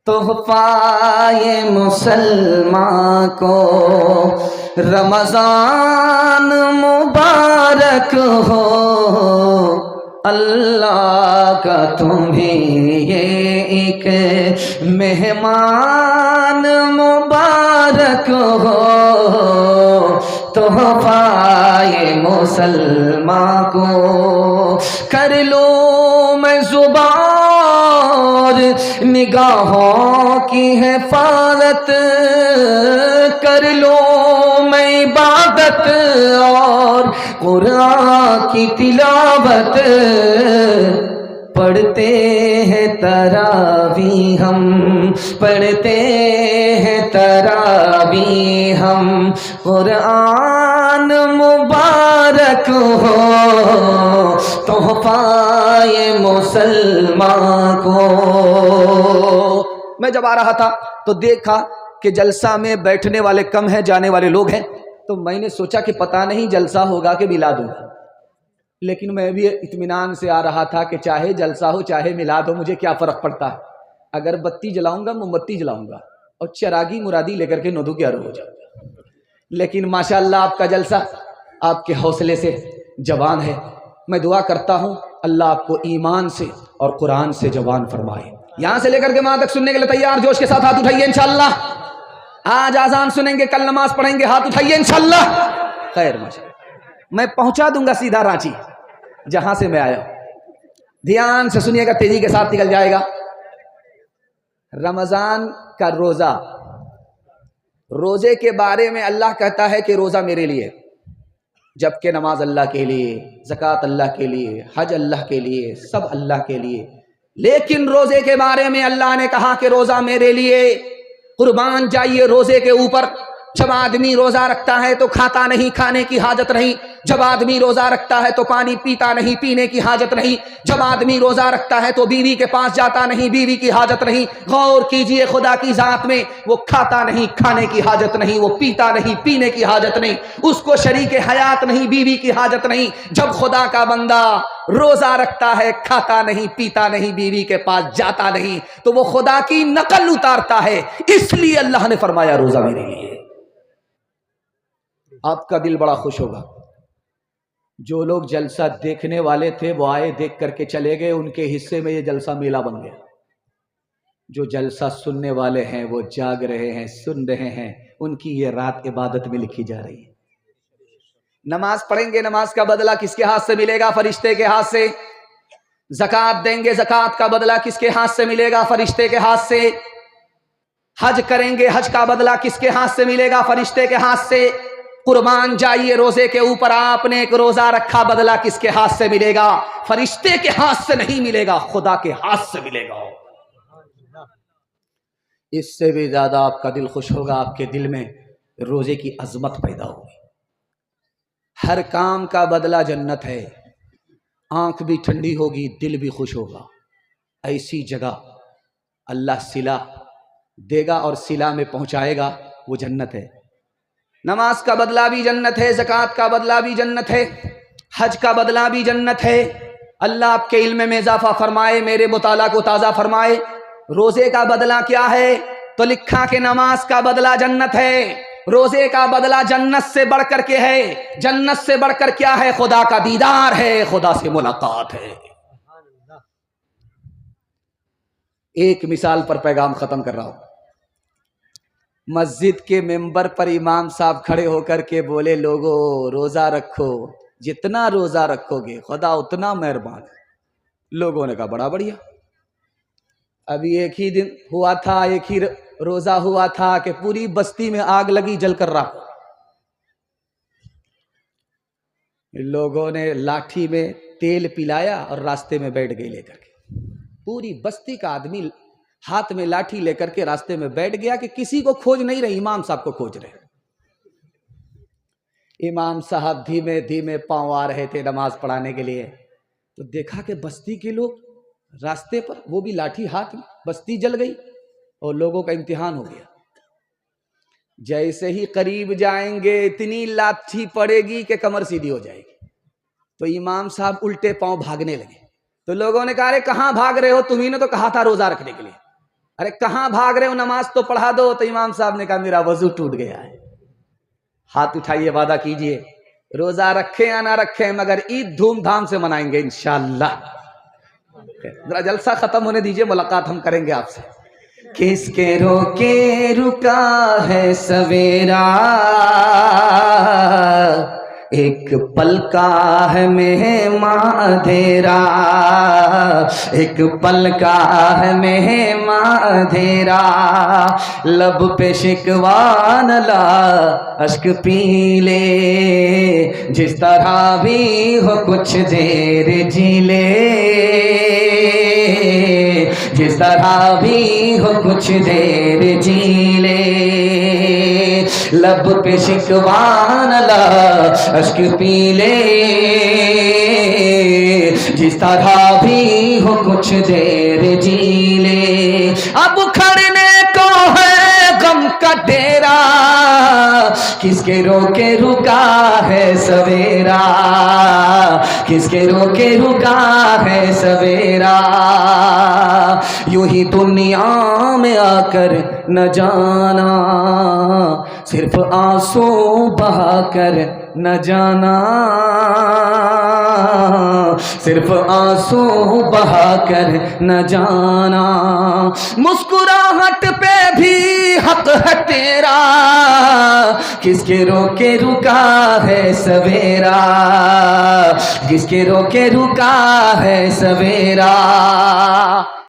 تحفہ یہ مسلمان کو رمضان مبارک ہو، اللہ کا تمہیں یہ ایک مہمان مبارک ہو، تحفہ یہ مسلمان کو کر لو میں زبان نگاہوں کی حفاظت، کر لو میں عبادت اور قرآن کی تلاوت، پڑھتے ہیں تراویح ہم، پڑھتے ہیں تراویح ہم، قرآن مبارک ہو تحفہ یہ مسلمان کو۔ میں جب آ رہا تھا تو دیکھا کہ جلسہ میں بیٹھنے والے کم ہیں، جانے والے لوگ ہیں، تو میں نے سوچا کہ پتہ نہیں جلسہ ہوگا کہ میلاد ہوگا، لیکن میں بھی اطمینان سے آ رہا تھا کہ چاہے جلسہ ہو چاہے میلاد ہو مجھے کیا فرق پڑتا ہے، اگر بتی جلاؤں گا موم بتی جلاؤں گا اور چراغی مرادی لے کر کے نودو کے عرب ہو جاؤں گا۔ لیکن ماشاءاللہ آپ کا جلسہ آپ کے حوصلے سے جوان ہے، میں دعا کرتا ہوں اللہ آپ کو ایمان سے اور قرآن سے جوان فرمائے۔ یہاں سے لے کر کے وہاں تک سننے کے لیے تیار؟ جوش کے ساتھ ہاتھ اٹھائیے انشاءاللہ۔ آج آذان سنیں گے، کل نماز پڑھیں گے، ہاتھ اٹھائیے انشاءاللہ۔ خیر ماشاءاللہ، میں پہنچا دوں گا سیدھا رانچی جہاں سے میں آیا ہوں۔ دھیان سے سنیے گا، تیزی کے ساتھ نکل جائے گا۔ رمضان کا روزہ، روزے کے بارے میں اللہ کہتا ہے کہ روزہ میرے لیے، جبکہ نماز اللہ کے لیے، زکوٰۃ اللہ کے لیے، حج اللہ کے لیے، سب اللہ کے لیے۔ لیکن روزے کے بارے میں اللہ نے کہا کہ روزہ میرے لیے۔ قربان جائیے روزے کے اوپر۔ جب آدمی روزہ رکھتا ہے تو کھاتا نہیں، کھانے کی حاجت نہیں۔ جب آدمی روزہ رکھتا ہے تو پانی پیتا نہیں، پینے کی حاجت نہیں۔ جب آدمی روزہ رکھتا ہے تو بیوی کے پاس جاتا نہیں، بیوی کی حاجت نہیں۔ غور کیجئے خدا کی ذات میں، وہ کھاتا نہیں، کھانے کی حاجت نہیں، وہ پیتا نہیں، پینے کی حاجت نہیں، اس کو شریک حیات نہیں، بیوی کی حاجت نہیں۔ جب خدا کا بندہ روزہ رکھتا ہے، کھاتا نہیں، پیتا نہیں، بیوی کے پاس جاتا نہیں، تو وہ خدا کی نقل اتارتا ہے۔ اس لیے اللہ نے فرمایا روزہ میرے لیے۔ آپ کا دل بڑا خوش ہوگا، جو لوگ جلسہ دیکھنے والے تھے وہ آئے، دیکھ کر کے چلے گئے، ان کے حصے میں یہ جلسہ میلہ بن گیا۔ جو جلسہ سننے والے ہیں وہ جاگ رہے ہیں، سن رہے ہیں، ان کی یہ رات عبادت میں لکھی جا رہی ہے۔ نماز پڑھیں گے، نماز کا بدلہ کس کے ہاتھ سے ملے گا؟ فرشتے کے ہاتھ سے۔ زکوٰۃ دیں گے، زکوٰۃ کا بدلہ کس کے ہاتھ سے ملے گا؟ فرشتے کے ہاتھ سے۔ حج کریں گے، حج کا بدلہ کس کے ہاتھ سے ملے گا؟ فرشتے کے ہاتھ سے۔ قربان جائیے روزے کے اوپر آپ نے ایک روزہ رکھا، بدلہ کس کے ہاتھ سے ملے گا؟ فرشتے کے ہاتھ سے نہیں ملے گا، خدا کے ہاتھ سے ملے گا۔ اس سے بھی زیادہ آپ کا دل خوش ہوگا، آپ کے دل میں روزے کی عظمت پیدا ہوگی۔ ہر کام کا بدلہ جنت ہے، آنکھ بھی ٹھنڈی ہوگی، دل بھی خوش ہوگا۔ ایسی جگہ اللہ صلہ دے گا اور صلہ میں پہنچائے گا، وہ جنت ہے۔ نماز کا بدلہ بھی جنت ہے، زکوٰۃ کا بدلہ بھی جنت ہے، حج کا بدلہ بھی جنت ہے۔ اللہ آپ کے علم میں اضافہ فرمائے، میرے مطالعہ کو تازہ فرمائے۔ روزے کا بدلہ کیا ہے؟ تو لکھا کہ نماز کا بدلہ جنت ہے، روزے کا بدلہ جنت سے بڑھ کر کے ہے۔ جنت سے بڑھ کر کیا ہے؟ خدا کا دیدار ہے، خدا سے ملاقات ہے۔ ایک مثال پر پیغام ختم کر رہا ہوں۔ مسجد کے ممبر پر امام صاحب کھڑے ہو کر کے بولے، لوگو روزہ رکھو، جتنا روزہ رکھو گے خدا اتنا مہربان ہے۔ لوگوں نے کہا بڑا بڑھیا۔ ابھی ایک ہی دن ہوا تھا، ایک ہی روزہ ہوا تھا کہ پوری بستی میں آگ لگی، جل کر رہا۔ لوگوں نے لاٹھی میں تیل پلایا اور راستے میں بیٹھ گئے لے کر کے۔ پوری بستی کا آدمی ہاتھ میں لاٹھی لے کر کے راستے میں بیٹھ گیا کہ کسی کو کھوج نہیں رہے، امام صاحب کو کھوج رہے۔ امام صاحب دھیمے دھیمے پاؤں آ رہے تھے نماز پڑھانے کے لیے، تو دیکھا کہ بستی کے لوگ راستے پر، وہ بھی لاٹھی ہاتھ میں، بستی جل گئی اور لوگوں کا امتحان ہو گیا۔ جیسے ہی قریب جائیں گے اتنی لاٹھی پڑے گی کہ کمر سیدھی ہو جائے گی۔ تو امام صاحب الٹے پاؤں بھاگنے لگے، تو لوگوں نے کہا ارے کہاں بھاگ رہے ہو، تمہیں نے تو کہا تھا روزہ رکھنے کے لیے، ارے کہاں بھاگ رہے ہو، نماز تو پڑھا دو. تو امام صاحب نے کہا میرا وضو ٹوٹ گیا ہے. ہاتھ اٹھائیے، وعدہ کیجئے روزہ رکھیں یا نہ رکھیں مگر عید دھوم دھام سے منائیں گے انشاءاللہ. ذرا جلسہ ختم ہونے دیجئے، ملاقات ہم کریں گے آپ سے. کس کے روکے رکا ہے سویرا، ایک پل کا ہے مہماں اندھیرا، ایک پل کا ہے مہماں اندھیرا. لب پہ شکوہ نہ لا اشک پی لے، جس طرح بھی ہو کچھ دیر جی لے، جس طرح بھی ہو کچھ دیر جی لے. لب پہ شکوہ نہ لا اشک پی لے، جس طرح بھی ہو کچھ دیر جی لے. اب کھڑنے کو ہے غم کا ڈیرا، کس کے روکے رکا ہے سویرا، کس کے روکے رکا ہے سویرا. یوں ہی دنیا میں آ کر نہ جانا، صرف آنسو بہا کر نہ جانا، صرف آنسو بہا کر نہ جانا. مسکراہٹ پہ بھی حق ہے تیرا، کس کے روکے رکا ہے سویرا، کس کے روکے رکا ہے سویرا.